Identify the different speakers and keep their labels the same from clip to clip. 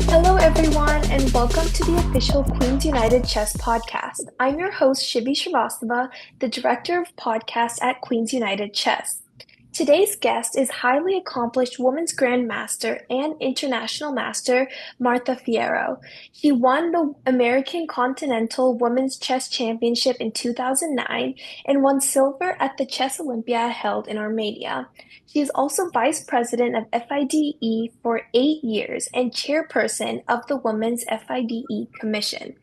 Speaker 1: Hello, everyone, and welcome to the official Queens United Chess podcast. I'm your host, Shibi Shrivastava, the Director of Podcasts at Queens United Chess. Today's guest is highly accomplished women's grandmaster and international master, Martha Fierro. She won the American Continental Women's Chess Championship in 2009 and won silver at the Chess Olympiad held in Armenia. She is also Vice President of FIDE for 8 years and Chairperson of the Women's FIDE Commission.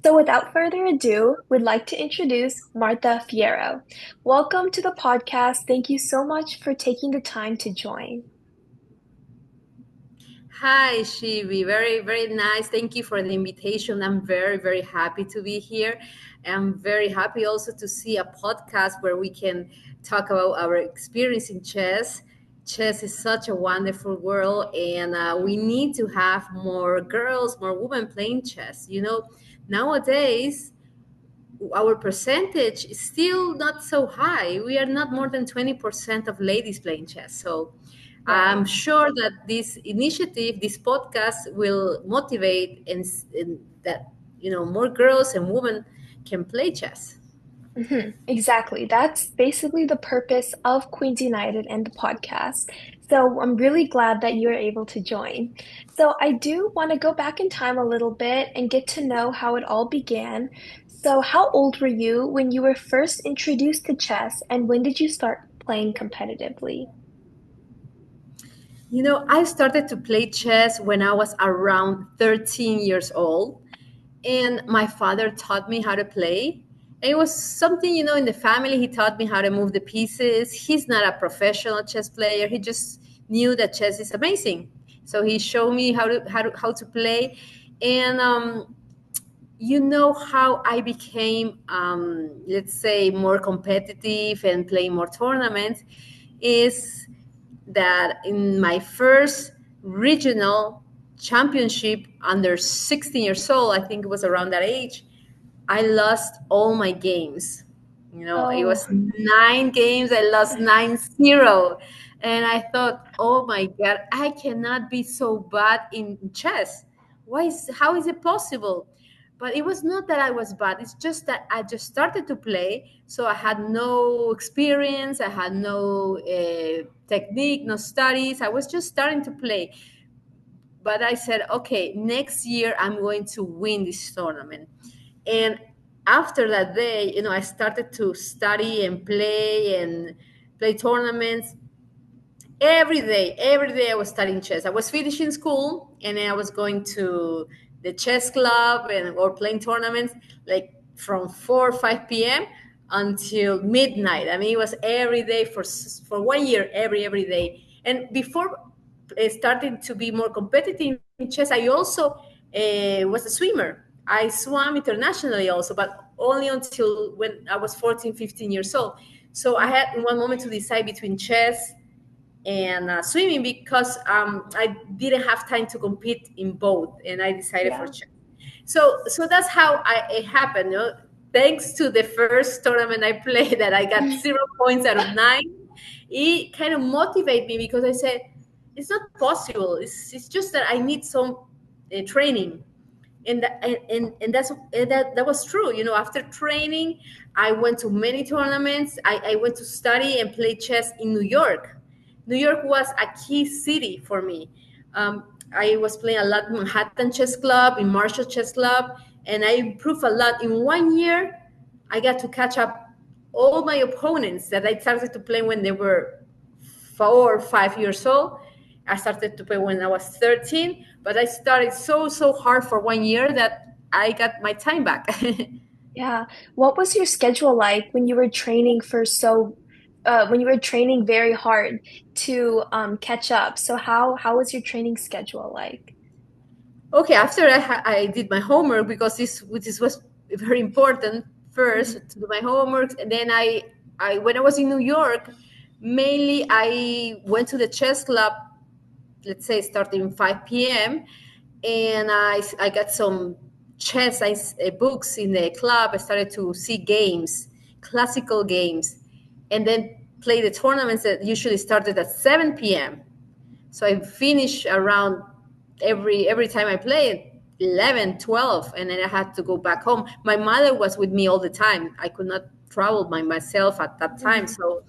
Speaker 1: So without further ado, we'd like to introduce Martha Fierro. Welcome to the podcast. Thank you so much for taking the time to join.
Speaker 2: Hi, Shivi. Very, very nice. Thank you for the invitation. I'm very, very happy to be here. I'm very happy also to see a podcast where we can talk about our experience in chess. Chess is such a wonderful world, and we need to have more girls, more women playing chess. Nowadays, our percentage is still not so high. We are not more than 20% of ladies playing chess. So I'm sure that this initiative, this podcast will motivate and that, more girls and women can play chess.
Speaker 1: Exactly. That's basically the purpose of Queens United and the podcast. So I'm really glad that you're able to join. So I do want to go back in time a little bit and get to know how it all began. So how old were you when you were first introduced to chess, and when did you start playing competitively?
Speaker 2: I started to play chess when I was around 13 years old, and my father taught me how to play. And it was something, in the family. He taught me how to move the pieces. He's not a professional chess player. He just knew that chess is amazing. So he showed me how to play. And how I became, let's say, more competitive and playing more tournaments is that in my first regional championship under 16 years old, I think it was around that age, I lost all my games. It was 9 games. I lost 9-0. And I thought, oh my God, I cannot be so bad in chess. How is it possible? But it was not that I was bad. It's just that I just started to play. So I had no experience. I had no technique, no studies. I was just starting to play. But I said, okay, next year I'm going to win this tournament. And after that day, I started to study and play tournaments every day. Every day I was studying chess. I was finishing school and then I was going to the chess club or playing tournaments like from 4 or 5 p.m. until midnight. I mean, it was every day for 1 year, every day. And before starting to be more competitive in chess, I also was a swimmer. I swam internationally also, but only until when I was 14, 15 years old. So I had in one moment to decide between chess and swimming because I didn't have time to compete in both, and I decided for chess. So that's how it happened. Thanks to the first tournament I played that I got 0 points out of 9, it kind of motivated me because I said, it's not possible. It's just that I need some training. And that was true. After training, I went to many tournaments. I went to study and play chess in New York. New York was a key city for me. I was playing a lot in Manhattan Chess Club, in Marshall Chess Club, and I improved a lot. In 1 year, I got to catch up all my opponents that I started to play when they were 4 or 5 years old. I started to play when I was 13, but I started so hard for 1 year that I got my time back.
Speaker 1: Yeah. What was your schedule like when you were training when you were training very hard to catch up? So how was your training schedule like?
Speaker 2: Okay, after I did my homework, because this was very important first to do my homework, and then I when I was in New York, mainly I went to the chess club, let's say starting 5 p.m. and I got some chess books in the club. I started to see games, classical games, and then play the tournaments that usually started at 7 p.m. So I finish around every time I play 11, 12, and then I had to go back home. My mother was with me all the time. I could not travel by myself at that time.
Speaker 1: Mhm.
Speaker 2: So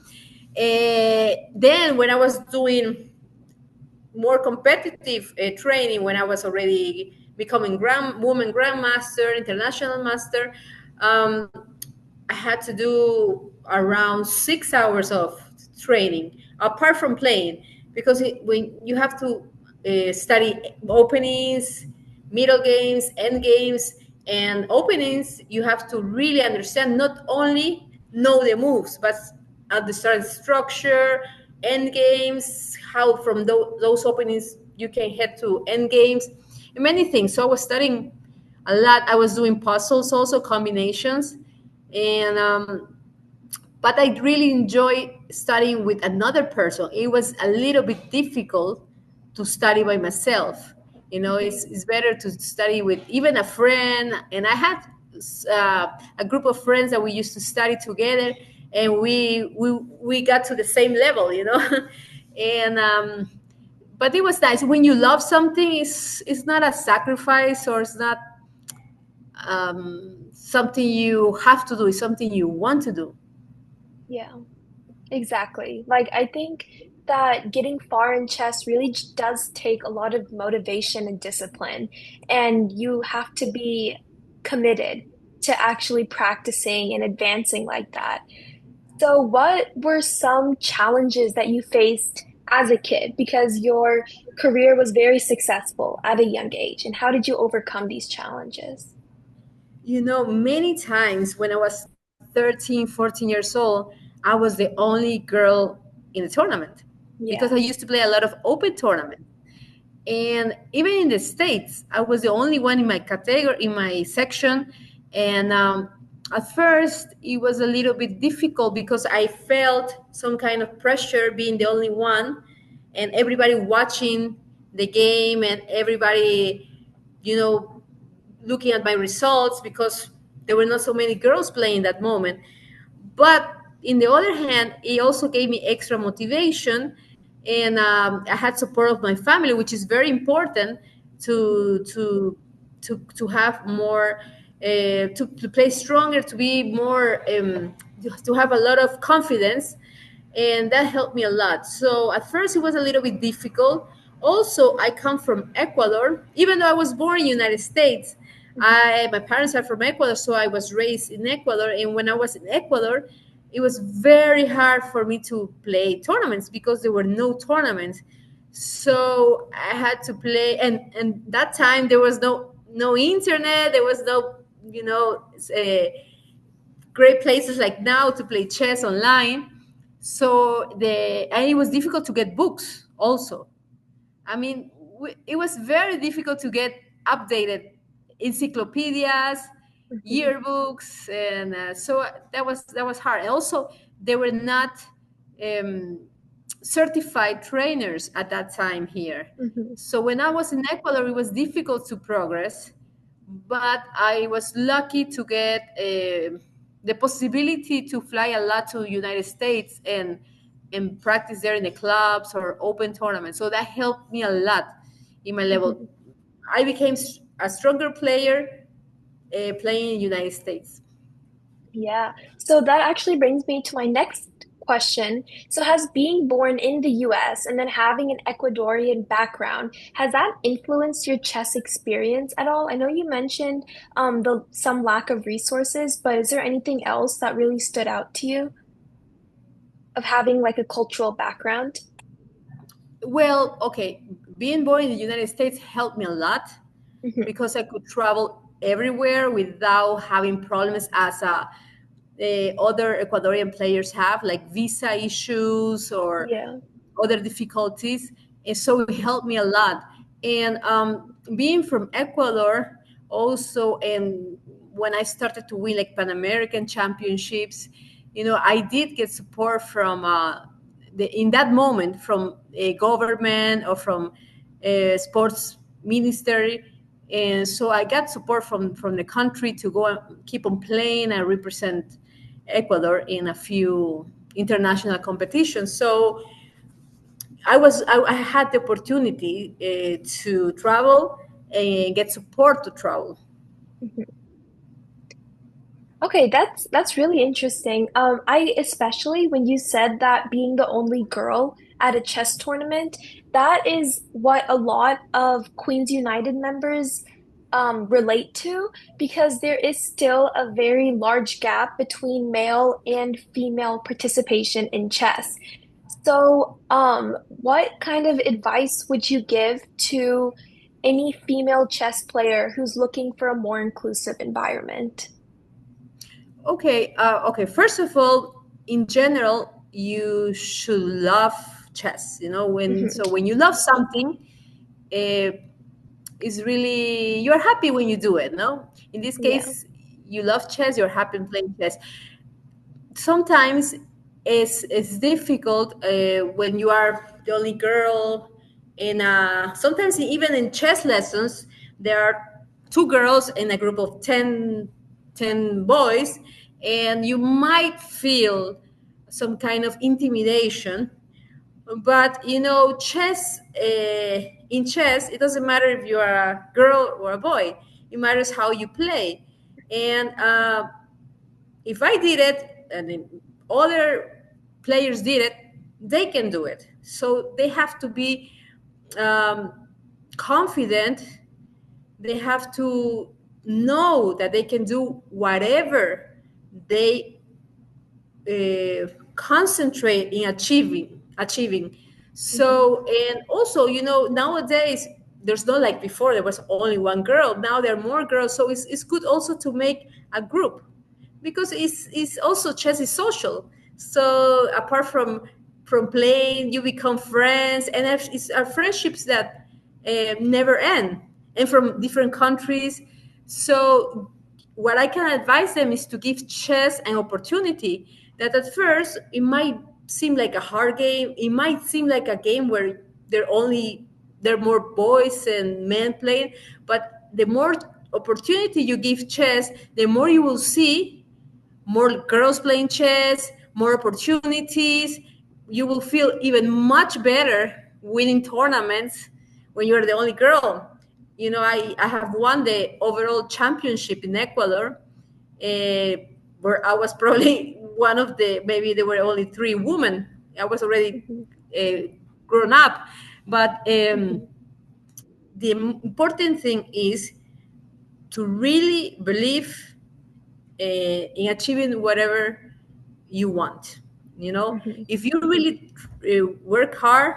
Speaker 2: then when I was doing more competitive training, when I was already becoming woman grandmaster, international master, um, I had to do around 6 hours of training apart from playing, because when you have to study openings, middle games, end games, and openings, you have to really understand, not only know the moves, but understand structure, end games, how from those openings you can head to end games, and many things. So I was studying a lot. I was doing puzzles, also combinations, and but I really enjoy studying with another person. It was a little bit difficult to study by myself.
Speaker 1: Mhm.
Speaker 2: It's better to study with even a friend. And I had a group of friends that we used to study together, and we got to the same level. And but it was nice when you love something. It's not a sacrifice, or it's not something you have to do. It's something you want to do.
Speaker 1: Yeah, exactly. Like, I think that getting far in chess really does take a lot of motivation and discipline, and you have to be committed to actually practicing and advancing like that. So, what were some challenges that you faced as a kid? Because your career was very successful at a young age, and how did you overcome these challenges?
Speaker 2: Many times when I was 13, 14 years old, I was the only girl in the tournament, because I
Speaker 1: Yeah.
Speaker 2: used to play a lot of open tournaments. And even in the States, I was the only one in my category, in my section. And at first, it was a little bit difficult because I felt some kind of pressure being the only one, and everybody watching the game, and everybody, you know, looking at my results, because there were not so many girls playing that moment. But in the other hand, it also gave me extra motivation, and I had support of my family, which is very important to have more, to play stronger, to be more, to have a lot of confidence, and that helped me a lot. So at first, it was a little bit difficult. Also, I come from Ecuador, even though I was born in the United States.
Speaker 1: Mhm.
Speaker 2: My parents are from Ecuador, so I was raised in Ecuador. And when I was in Ecuador, it was very hard for me to play tournaments because there were no tournaments. So I had to play, and that time there was no internet, there was no, uh, great places like now to play chess online. So and it was difficult to get books also. I mean, it was very difficult to get updated encyclopedias,
Speaker 1: Mhm.
Speaker 2: yearbooks, and so that was hard. And also, there were not um, certified trainers at that time here.
Speaker 1: Mhm.
Speaker 2: So when I was in Ecuador, it was difficult to progress, but I was lucky to get the possibility to fly a lot to United States and practice there in the clubs or open tournaments. So that helped me a lot in my level.
Speaker 1: Mhm.
Speaker 2: I became a stronger player playing in United States.
Speaker 1: Yeah. So that actually brings me to my next question. So has being born in the US and then having an Ecuadorian background, has that influenced your chess experience at all? I know you mentioned the some lack of resources, but is there anything else that really stood out to you of having like a cultural background?
Speaker 2: Well, okay, being born in the United States helped me a lot
Speaker 1: Hmm.
Speaker 2: because I could travel everywhere without having problems as other Ecuadorian players have, like visa issues or
Speaker 1: Yeah.
Speaker 2: other difficulties. And so it helped me a lot. And being from Ecuador also, and when I started to win like Pan American championships, I did get support from in that moment from a government or from a sports ministry. And so I got support from the country to go and keep on playing and represent Ecuador in a few international competitions. So I had the opportunity to travel and get support to travel.
Speaker 1: Mhm. Okay, that's really interesting. I especially when you said that being the only girl at a chess tournament, that is what a lot of Queens United members relate to because there is still a very large gap between male and female participation in chess. So, what kind of advice would you give to any female chess player who's looking for a more inclusive environment?
Speaker 2: Okay. First of all, in general, you should love chess. You know, when you love something, uh, is really you're happy when you do it. No, in this
Speaker 1: Yeah.
Speaker 2: case, you love chess. You're happy playing chess. Sometimes it's difficult when you are the only girl. In sometimes even in chess lessons, there are two girls in a group of 10 boys, and you might feel some kind of intimidation. But chess, in chess, it doesn't matter if you are a girl or a boy. It matters how you play. And if I did it and then other players did it, they can do it. So they have to be um, confident. They have to know that they can do whatever they concentrate in achieving.
Speaker 1: Mhm.
Speaker 2: So, and also, nowadays there's not like before there was only one girl. Now there are more girls, so it's good also to make a group, because it's also chess is social. So apart from playing, you become friends, and it's our friendships that never end, and from different countries. So what I can advise them is to give chess an opportunity. That at first it might seem like a hard game. It might seem like a game where there are more boys and men playing. But the more opportunity you give chess, the more you will see more girls playing chess, more opportunities. You will feel even much better winning tournaments when you're the only girl. I have won the overall championship in Ecuador, uh, where I was probably one of maybe there were only three women. I was already
Speaker 1: Mhm.
Speaker 2: uh, grown up. But
Speaker 1: Mhm.
Speaker 2: the important thing is to really believe in achieving whatever you want.
Speaker 1: Mhm.
Speaker 2: If you really work hard,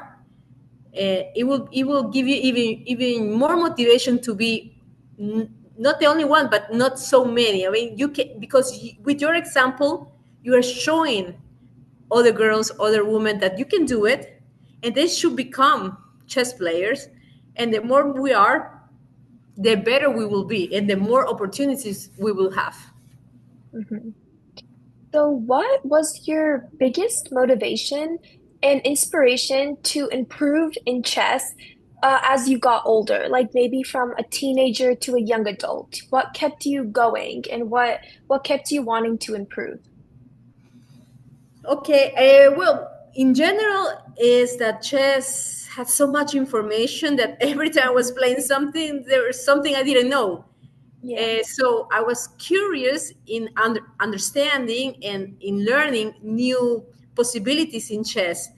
Speaker 2: it will give you even more motivation to be not the only one, but not so many. I mean, you can, because with your example, you are showing other girls, other women that you can do it, and they should become chess players. And the more we are, the better we will be, and the more opportunities we will have.
Speaker 1: Mhm. So, what was your biggest motivation and inspiration to improve in chess as you got older? Like maybe from a teenager to a young adult. What kept you going, and what kept you wanting to improve?
Speaker 2: Okay, well, in general, is that chess had so much information that every time I was
Speaker 1: Mhm.
Speaker 2: playing something, there was something I didn't know.
Speaker 1: Yeah.
Speaker 2: So I was curious in understanding and in learning new possibilities in chess.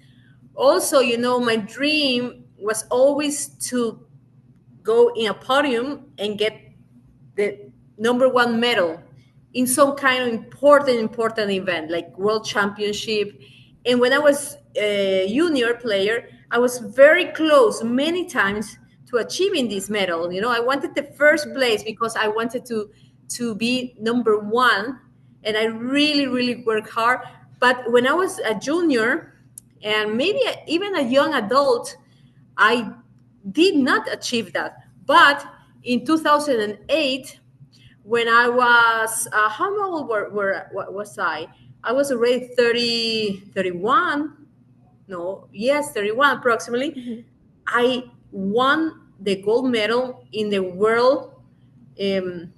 Speaker 2: Also, my dream was always to go in a podium and get the number one medal in some kind of important event like world championship. And when I was a junior player, I was very close many times to achieving this medal. I wanted the first
Speaker 1: Mhm.
Speaker 2: place because I wanted to be number one, and I really worked hard. But when I was a junior, and maybe even a young adult, I did not achieve that. But in 2008, when I was, how old what was I? I was already 30, 31. No, yes, 31 approximately.
Speaker 1: Mhm.
Speaker 2: I won the gold medal um,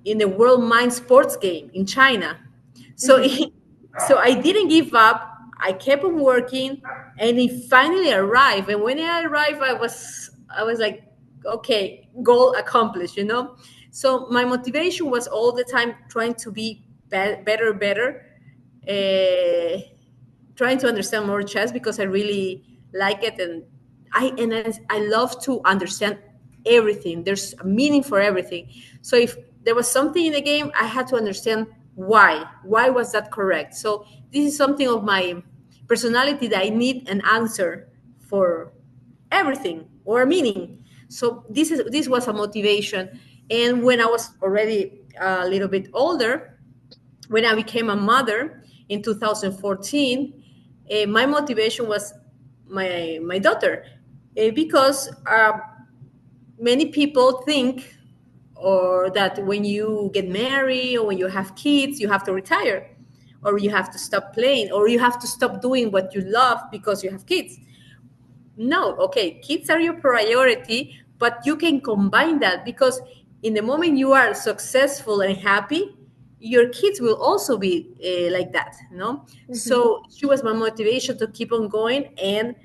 Speaker 2: in the world mind sports game in China. So
Speaker 1: Mhm.
Speaker 2: So I didn't give up. I kept on working, and it finally arrived. And when it arrived, I was like, okay, goal accomplished, you know. So my motivation was all the time trying to be better, better, uh, trying to understand more chess because I really like it, and I love to understand everything. There's a meaning for everything. So if there was something in the game, I had to understand why. Why was that correct? So this is something of my personality that I need an answer for everything or meaning. So this was a motivation. And when I was already a little bit older, when I became a mother in 2014, my motivation was my daughter, because many people think or that when you get married or when you have kids, you have to retire, or you have to stop playing, or you have to stop doing what you love because you have kids. No, okay, kids are your priority, but you can combine that, because in the moment you are successful and happy, your kids will also be like that, you know.
Speaker 1: Hmm.
Speaker 2: So she was my motivation to keep on going and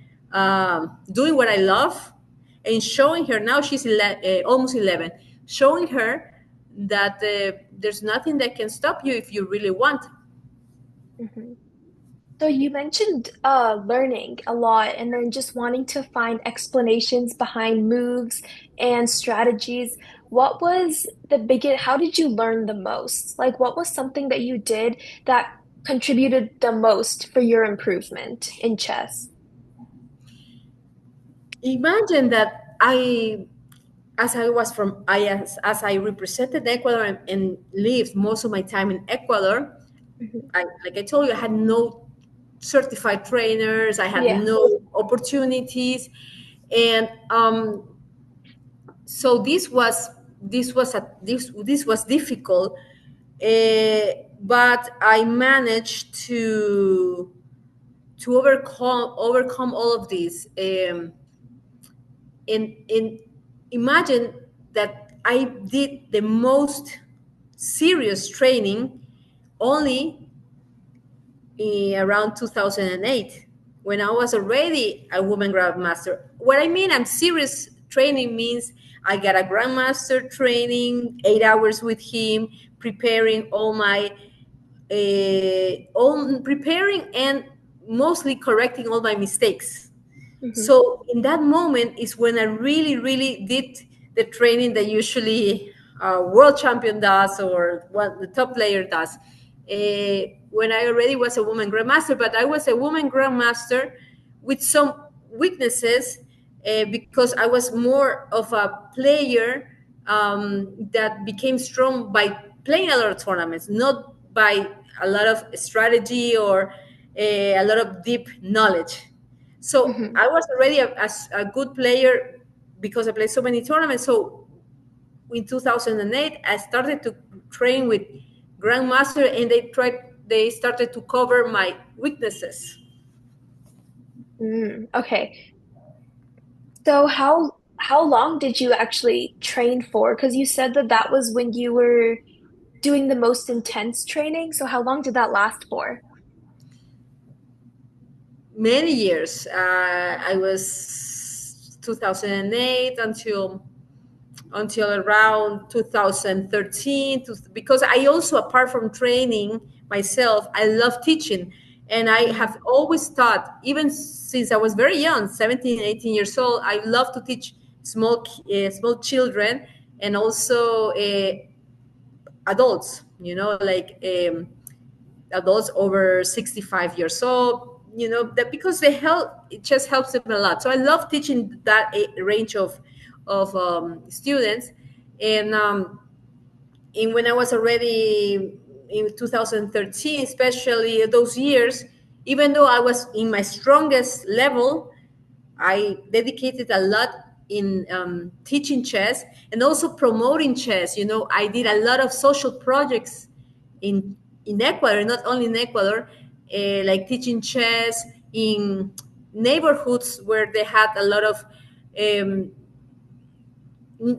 Speaker 2: doing what I love, and showing her, now she's almost 11, showing her that there's nothing that can stop you if you really want.
Speaker 1: Hmm. So you mentioned learning a lot and then just wanting to find explanations behind moves and strategies. What was the biggest, how did you learn the most? Like, what was something that you did that contributed the most for your improvement in chess?
Speaker 2: Imagine that as I was from I as I represented Ecuador and lived most of my time in Ecuador,
Speaker 1: Mhm.
Speaker 2: like I told you, I had no certified trainers, I had
Speaker 1: Yeah.
Speaker 2: no opportunities, and so this was difficult, but I managed to overcome all of this. And imagine that I did the most serious training only around 2008, when I was already a woman grandmaster. What I mean, I'm serious training means I got a grandmaster training, 8 hours with him, preparing all my own preparing and mostly correcting all my mistakes.
Speaker 1: Hmm.
Speaker 2: So in that moment is when I really, really did the training that usually a world champion does, or what the top player does. When I already was a woman grandmaster, but I was a woman grandmaster with some weaknesses, because I was more of a player that became strong by playing a lot of tournaments, not by a lot of strategy or a lot of deep knowledge. So
Speaker 1: Hmm.
Speaker 2: I was already a good player because I played so many tournaments. So in 2008, I started to train with grandmaster, and they started to cover my weaknesses.
Speaker 1: Mm, okay. So how long did you actually train for? Because you said that that was when you were doing the most intense training. So how long did that last for?
Speaker 2: Many years. I was 2008 until around 2013, because I also, apart from training myself, I love teaching, and I
Speaker 1: Mm,
Speaker 2: have always taught, even since I was very young, 17, 18 years old. I love to teach small children, and also adults, like adults over 65 years old, that because they help, it just helps them a lot. So I love teaching that range of students. And um, and when I was already in 2013, especially those years, even though I was in my strongest level, I dedicated a lot in teaching chess and also promoting chess. I did a lot of social projects in in Ecuador, not only in Ecuador, like teaching chess in neighborhoods where they had a lot of um,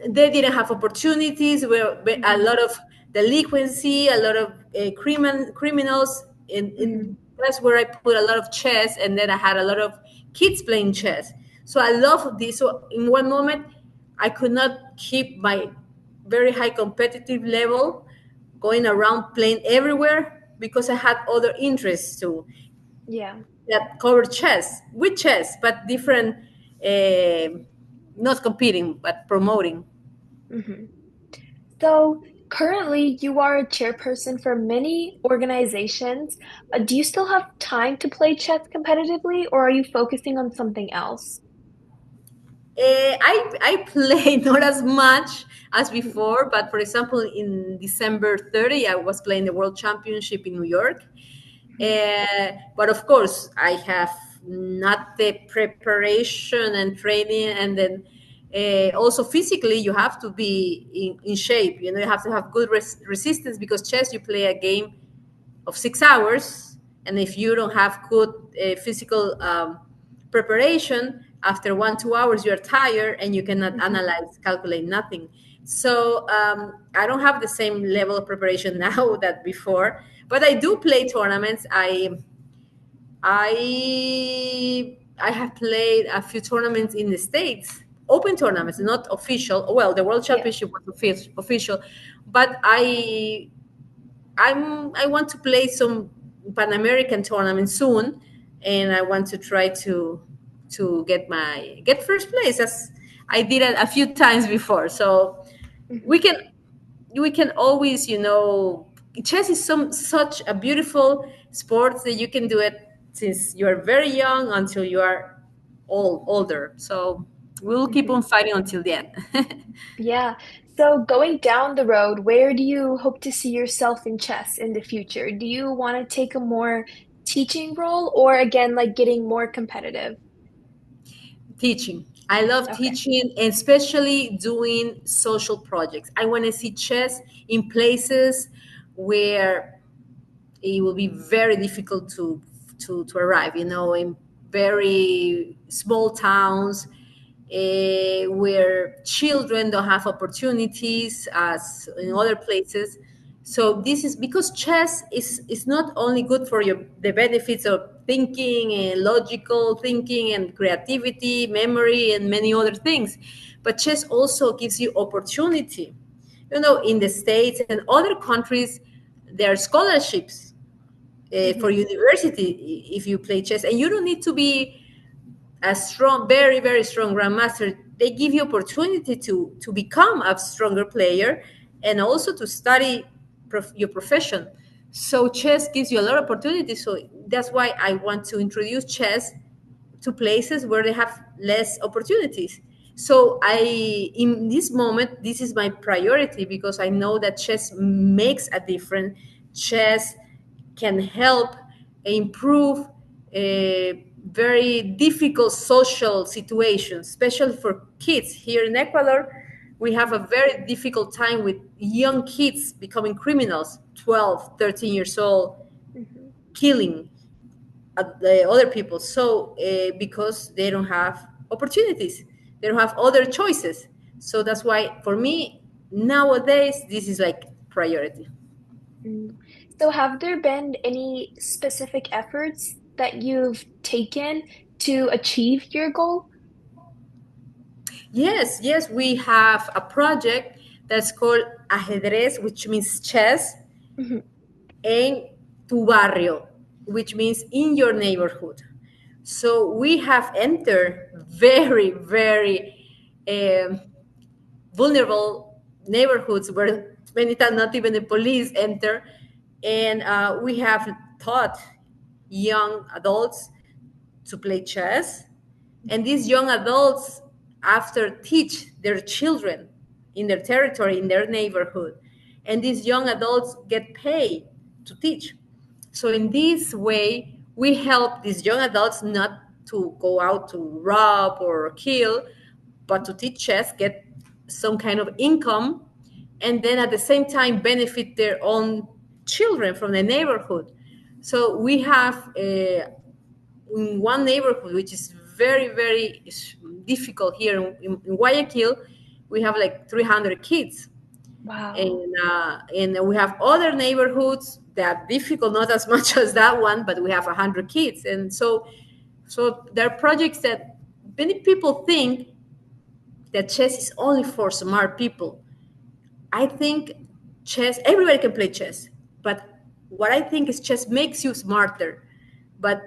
Speaker 2: they didn't have opportunities, where a
Speaker 1: mhm,
Speaker 2: lot of delinquency, a lot of criminals, and that's where I put a lot of chess, and then I had a lot of kids playing chess. So I love this. So in one moment, I could not keep my very high competitive level going around playing everywhere because I had other interests too
Speaker 1: Yeah.
Speaker 2: that covered chess with chess, but different, not competing, but promoting.
Speaker 1: hmm So currently, you are a chairperson for many organizations. Do you still have time to play chess competitively, or are you focusing on something else?
Speaker 2: I play not as much as
Speaker 1: Mhm.
Speaker 2: before, but for example, in December 30, I was playing the World Championship in New York.
Speaker 1: Mhm.
Speaker 2: But of course, I have not the preparation and training, and then also physically, you have to be in shape. You have to have good resistance because chess, you play a game of 6 hours, and if you don't have good physical preparation, after 1 2 hours you're tired and you cannot
Speaker 1: Mhm.
Speaker 2: analyze, calculate nothing. So I don't have the same level of preparation now that before, but I do play tournaments. I have played a few tournaments in the States, open tournaments,
Speaker 1: Mhm.
Speaker 2: not official. Well, the World
Speaker 1: Yeah.
Speaker 2: Championship was official, but I want to play some Pan American tournament soon, and I want to try to get first place as I did it a few times before. So we
Speaker 1: Mhm.
Speaker 2: can we can always, chess is such a beautiful sport that you can do it since you are very young until you are older. So we'll keep
Speaker 1: Mhm.
Speaker 2: on fighting until the end.
Speaker 1: Yeah. So going down the road, where do you hope to see yourself in chess in the future? Do you want to take a more teaching role or again, like getting more competitive?
Speaker 2: Teaching. I love
Speaker 1: Okay.
Speaker 2: teaching, and especially doing social projects. I want to see chess in places where it will be very difficult to arrive. In very small towns, where children don't have opportunities as in
Speaker 1: Mhm.
Speaker 2: other places. So this is because chess is not only good for the benefits of thinking and logical thinking and creativity, memory, and many other things, but chess also gives you opportunity. In the States and other countries, there are scholarships for
Speaker 1: Mhm.
Speaker 2: university if you play chess, and you don't need to be a strong, very very strong grandmaster. They give you opportunity to become a stronger player and also to study your profession. So chess gives you a lot of opportunities. So that's why I want to introduce chess to places where they have less opportunities. So in this moment, this is my priority because I know that chess makes a difference. Chess can help improve very difficult social situations, especially for kids. Here in Ecuador, we have a very difficult time with young kids becoming criminals, 12, 13 years old,
Speaker 1: Mhm.
Speaker 2: killing the other people. So because they don't have opportunities, they don't have other choices. So that's why for me nowadays this is like priority.
Speaker 1: Mm. So have there been any specific efforts that you've taken to achieve your goal?
Speaker 2: Yes, yes, we have a project that's called ajedrez, which means chess,
Speaker 1: Mhm.
Speaker 2: and tu barrio, which means in your neighborhood. So we have entered very, very um, vulnerable neighborhoods where many times not even the police enter. And we have taught young adults to play chess. And these young adults, after teach their children in their territory, in their neighborhood. And these young adults get paid to teach. So in this way, we help these young adults not to go out to rob or kill, but to teach chess, get some kind of income, and then at the same time benefit their own children from the neighborhood. So we have in one neighborhood, which is very, very difficult here in Guayaquil, we have like 300 kids.
Speaker 1: Wow.
Speaker 2: And we have other neighborhoods that are difficult, not as much as that one, but we have 100 kids. And so there are projects that many people think that chess is only for smart people. I think chess, everybody can play chess, but what I think is chess makes you smarter, but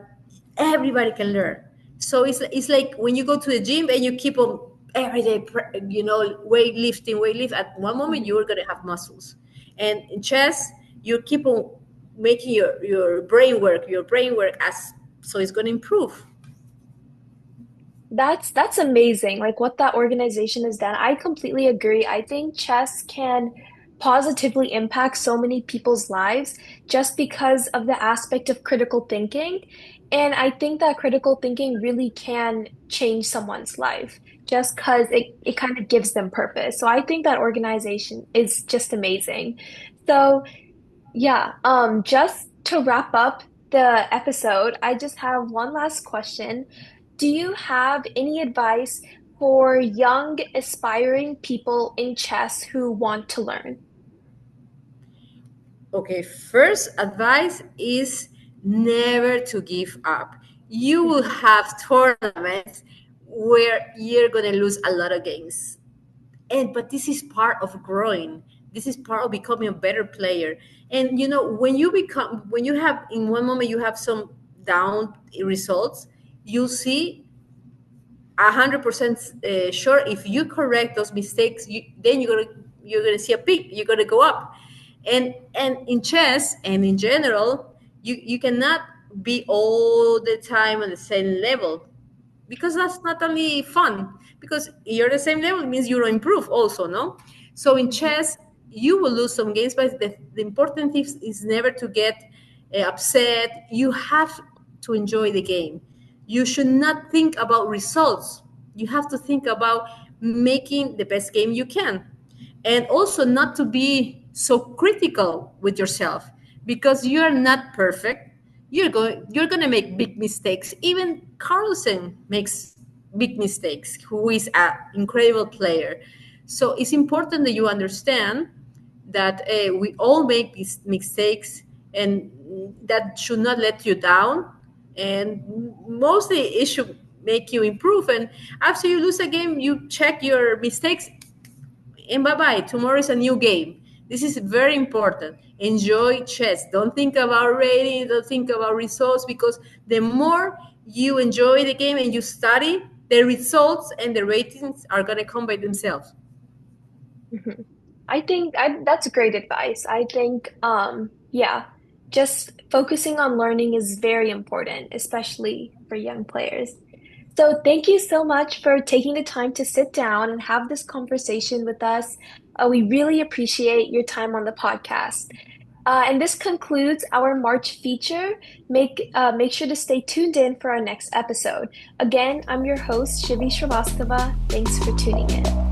Speaker 2: everybody can learn. So it's like when you go to the gym and you keep on every day, weightlifting. At one moment,
Speaker 1: Mhm.
Speaker 2: you're going to have muscles. And in chess, you keep on making your brain work as so it's going to improve.
Speaker 1: That's amazing. Like what that organization has done. I completely agree. I think chess can positively impact so many people's lives just because of the aspect of critical thinking. And I think that critical thinking really can change someone's life just because it kind of gives them purpose. So I think that organization is just amazing. So yeah, just to wrap up the episode, I just have one last question. Do you have any advice for young, aspiring people in chess who want to learn?
Speaker 2: Okay, first advice is never to give up. You will
Speaker 1: Mhm,
Speaker 2: have tournaments where you're going to lose a lot of games. But this is part of growing. This is part of becoming a better player. And when you have in one moment you have some down results, you'll see 100% sure if you correct those mistakes, then you're gonna see a peak. You're gonna go up, and in chess and in general, you cannot be all the time on the same level because that's not only fun. Because you're the same level, it means you don't improve also, no. So in
Speaker 1: mhm,
Speaker 2: chess, you will lose some games, but the important thing is never to get upset. You have to enjoy the game. You should not think about results. You have to think about making the best game you can, and also not to be so critical with yourself because you're not perfect. You're going to make big mistakes. Even Carlsen makes big mistakes, who is an incredible player. So it's important that you understand that we all make these mistakes, and that should not let you down, and mostly it should make you improve. And after you lose a game, you check your mistakes, and bye bye. Tomorrow is a new game. This is very important. Enjoy chess. Don't think about rating, don't think about results, because the more you enjoy the game and you study, the results and the ratings are going to come by themselves.
Speaker 1: mhm. That's great advice. I think, yeah, just focusing on learning is very important, especially for young players. So thank you so much for taking the time to sit down and have this conversation with us. We really appreciate your time on the podcast. And this concludes our March feature. Make sure to stay tuned in for our next episode. Again, I'm your host, Shivi Srivastava. Thanks for tuning in.